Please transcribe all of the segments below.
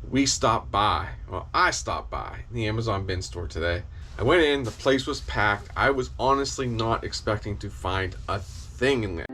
we stopped by. Well, I stopped by the Amazon bin store today. I went in, the place was packed. I was honestly not expecting to find a thing in there.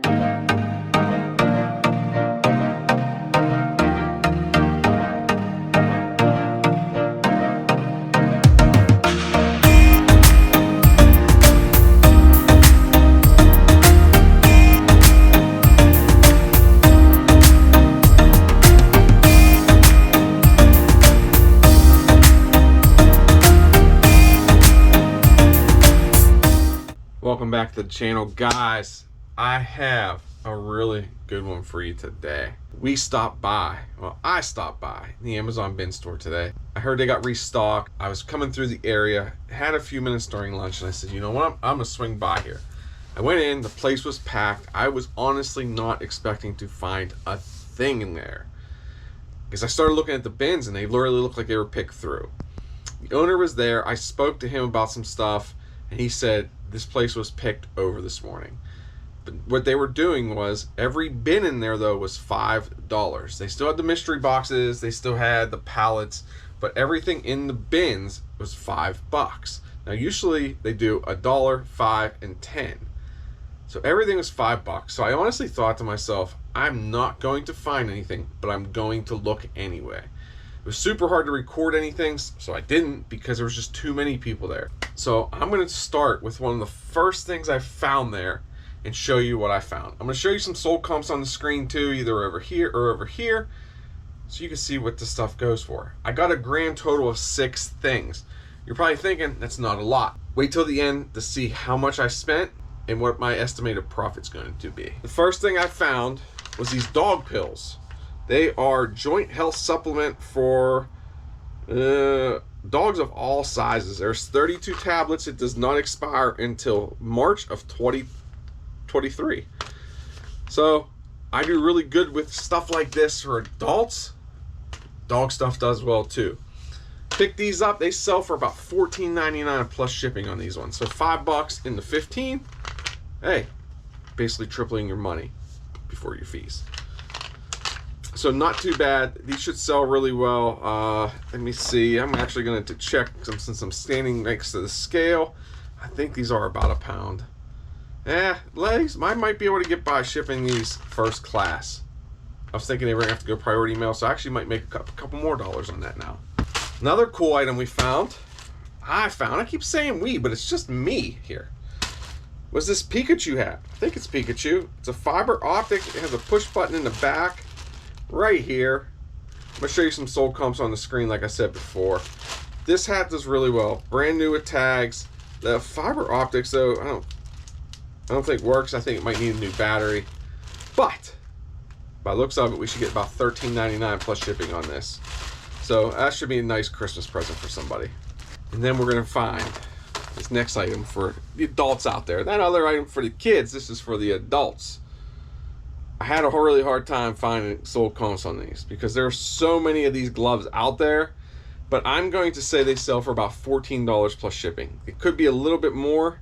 Welcome back to the channel, guys. I have a really good one for you today. We stopped by, well, I stopped by the Amazon bin store today. I heard they got restocked. I was coming through the area, had a few minutes during lunch, and I said, you know what, I'm gonna swing by here. I went in, the place was packed. I was honestly not expecting to find a thing in there, because I started looking at the bins and they literally looked like they were picked through. The owner was there. I spoke to him about some stuff, and he said this place was picked over this morning. But what they were doing was, every bin in there though was $5. They still had the mystery boxes, they still had the pallets, but everything in the bins was $5. Now usually they do $1, $5, and $10. So everything was $5. So I honestly thought to myself, I'm not going to find anything, but I'm going to look anyway. It was super hard to record anything, so I didn't, because there was just too many people there. So I'm going to start with one of the first things I found there and show you what I found. I'm going to show you some sold comps on the screen too, either over here or over here, so you can see what this stuff goes for. I got a grand total of 6 things. You're probably thinking that's not a lot. Wait till the end to see how much I spent and what my estimated profit's going to be. The first thing I found was these dog pills. They are joint health supplement for dogs of all sizes. There's 32 tablets. It does not expire until March of 2023. So I do really good with stuff like this for adults. Dog stuff does well too. Pick these up. They sell for about $14.99 plus shipping on these ones. So $5 into 15. Hey, basically tripling your money before your fees. So not too bad. These should sell really well. Let me see. I'm actually going to check since I'm standing next to the scale. I think these are about a pound. Legs, I might be able to get by shipping these first class. I was thinking they were going to have to go priority mail, so I actually might make a couple more dollars on that now. Another cool item we found, I keep saying we, but it's just me here, was this Pikachu hat. I think it's Pikachu. It's a fiber optic. It has a push button in the back. Right here, I'm gonna show you some sold comps on the screen like I said before. This hat does really well. Brand new with tags. The fiber optics though, I don't think works. I think it might need a new battery. But by looks of it, we should get about $13.99 plus shipping on this. So that should be a nice Christmas present for somebody. And then we're gonna find this next item for the adults out there. That other item for the kids, this is for the adults. I had a really hard time finding sold comps on these because there are so many of these gloves out there, but I'm going to say they sell for about $14 plus shipping. It could be a little bit more.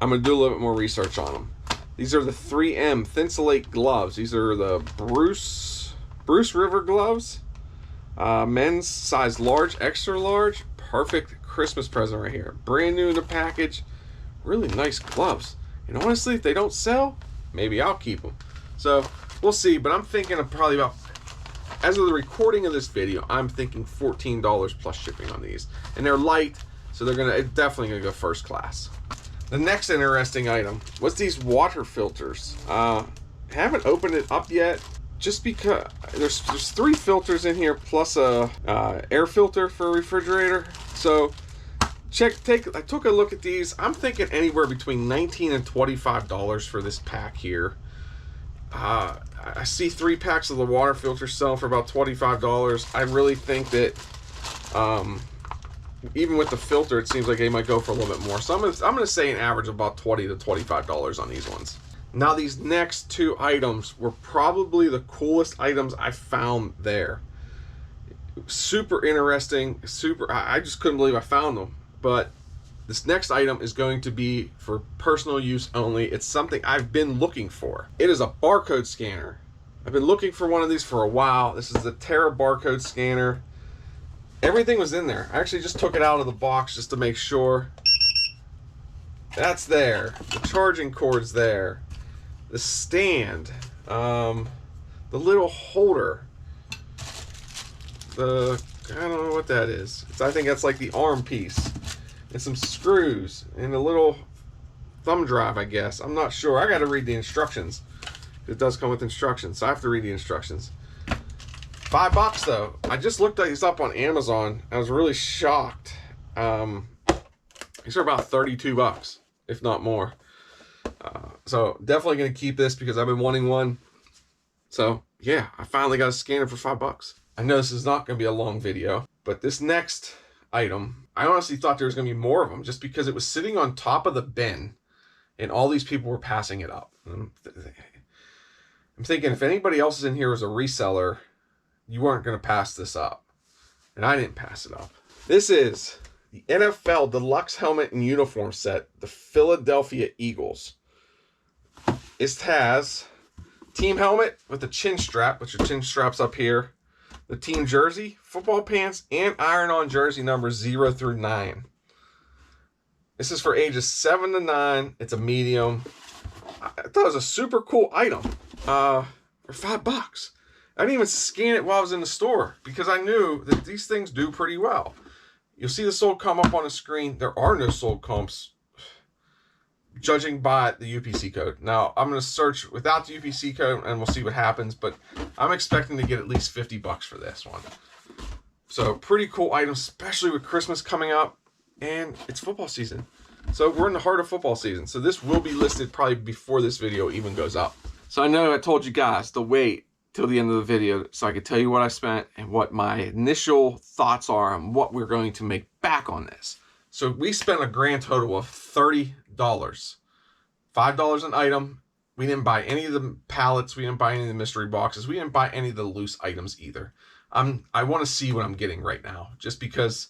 I'm going to do a little bit more research on them. These are the 3M Thinsulate gloves. These are the Bruce River gloves. Men's size large, extra large. Perfect Christmas present right here. Brand new in the package. Really nice gloves. And honestly, if they don't sell, maybe I'll keep them. So we'll see, but I'm thinking of probably about, as of the recording of this video, I'm thinking $14 plus shipping on these. And they're light, so they're definitely gonna go first class. The next interesting item was these water filters. Haven't opened it up yet, just because there's 3 filters in here plus a air filter for a refrigerator. So I took a look at these. I'm thinking anywhere between $19 and $25 for this pack here. I see 3 packs of the water filter selling for about $25. I really think that even with the filter, it seems like they might go for a little bit more. So I'm gonna say an average of about $20 to $25 on these ones. Now these next 2 items were probably the coolest items I found there. Super interesting. I just couldn't believe I found them. But this next item is going to be for personal use only. It's something I've been looking for. It is a barcode scanner. I've been looking for one of these for a while. This is the Terra barcode scanner. Everything was in there. I actually just took it out of the box just to make sure. That's there. The charging cord's there. The stand. The little holder. I don't know what that is. I think that's like the arm piece. And some screws. And a little thumb drive, I guess. I'm not sure. I got to read the instructions. It does come with instructions, so I have to read the instructions. $5 though. I just looked these up on Amazon. I was really shocked. These are about $32, if not more. So definitely gonna keep this because I've been wanting one. So yeah, I finally got a scanner for $5. I know this is not gonna be a long video, but this next item, I honestly thought there was gonna be more of them just because it was sitting on top of the bin and all these people were passing it up. I'm thinking if anybody else is in here as a reseller, you weren't going to pass this up. And I didn't pass it up. This is the NFL Deluxe Helmet and Uniform Set, the Philadelphia Eagles. It has team helmet with a chin strap, which your chin strap's up here, the team jersey, football pants, and iron-on jersey numbers 0 through 9. This is for ages 7 to 9. It's a medium. I thought it was a super cool item for $5. I didn't even scan it while I was in the store because I knew that these things do pretty well. You'll see the sold come up on the screen. There are no sold comps, judging by the UPC code. Now, I'm going to search without the UPC code and we'll see what happens, but I'm expecting to get at least $50 for this one. So, pretty cool item, especially with Christmas coming up, and it's football season. So, we're in the heart of football season. So, this will be listed probably before this video even goes up. So, I know I told you guys to wait till the end of the video so I could tell you what I spent and what my initial thoughts are on what we're going to make back on this. So we spent a grand total of $30. $5 an item. We didn't buy any of the pallets. We didn't buy any of the mystery boxes. We didn't buy any of the loose items either. I want to see what I'm getting right now just because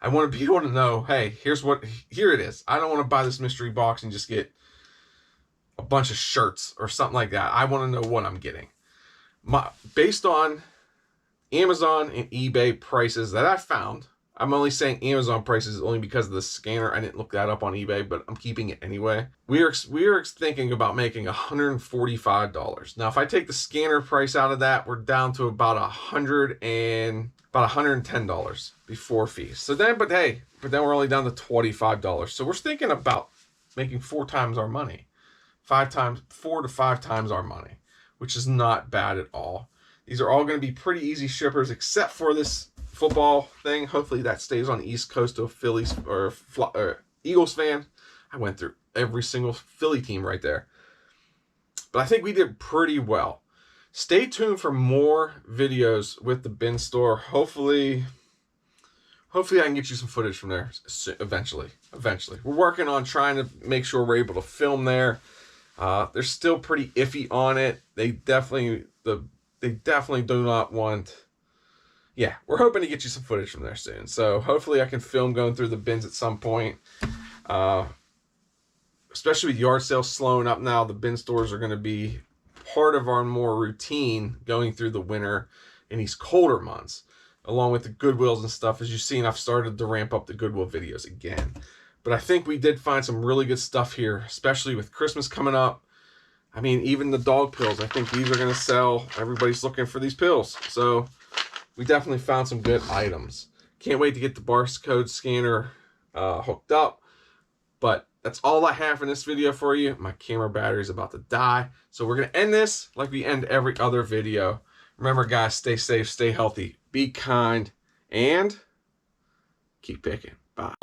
I want to be able to know, hey, here it is. I don't want to buy this mystery box and just get a bunch of shirts or something like that. I want to know what I'm getting. Based on Amazon and eBay prices that I found, I'm only saying Amazon prices only because of the scanner. I didn't look that up on eBay, but I'm keeping it anyway. We are thinking about making $145. Now, if I take the scanner price out of that, we're down to about $110 before fees. So then, but then we're only down to $25. So we're thinking about making 4 times our money, 4 to 5 times our money, which is not bad at all. These are all going to be pretty easy shippers except for this football thing. Hopefully that stays on the East Coast to a Phillies or Eagles fan. I went through every single Philly team right there. But I think we did pretty well. Stay tuned for more videos with the bin store. Hopefully I can get you some footage from there eventually. We're working on trying to make sure we're able to film there. They're still pretty iffy on it. They definitely do not want. Yeah, we're hoping to get you some footage from there soon. So hopefully I can film going through the bins at some point. Especially with yard sales slowing up now, the bin stores are going to be part of our more routine going through the winter in these colder months, along with the Goodwills and stuff. As you've seen, I've started to ramp up the Goodwill videos again. But I think we did find some really good stuff here, especially with Christmas coming up. I mean, even the dog pills, I think these are going to sell. Everybody's looking for these pills. So we definitely found some good items. Can't wait to get the barcode scanner hooked up. But that's all I have in this video for you. My camera battery is about to die. So we're going to end this like we end every other video. Remember, guys, stay safe, stay healthy, be kind, and keep picking. Bye.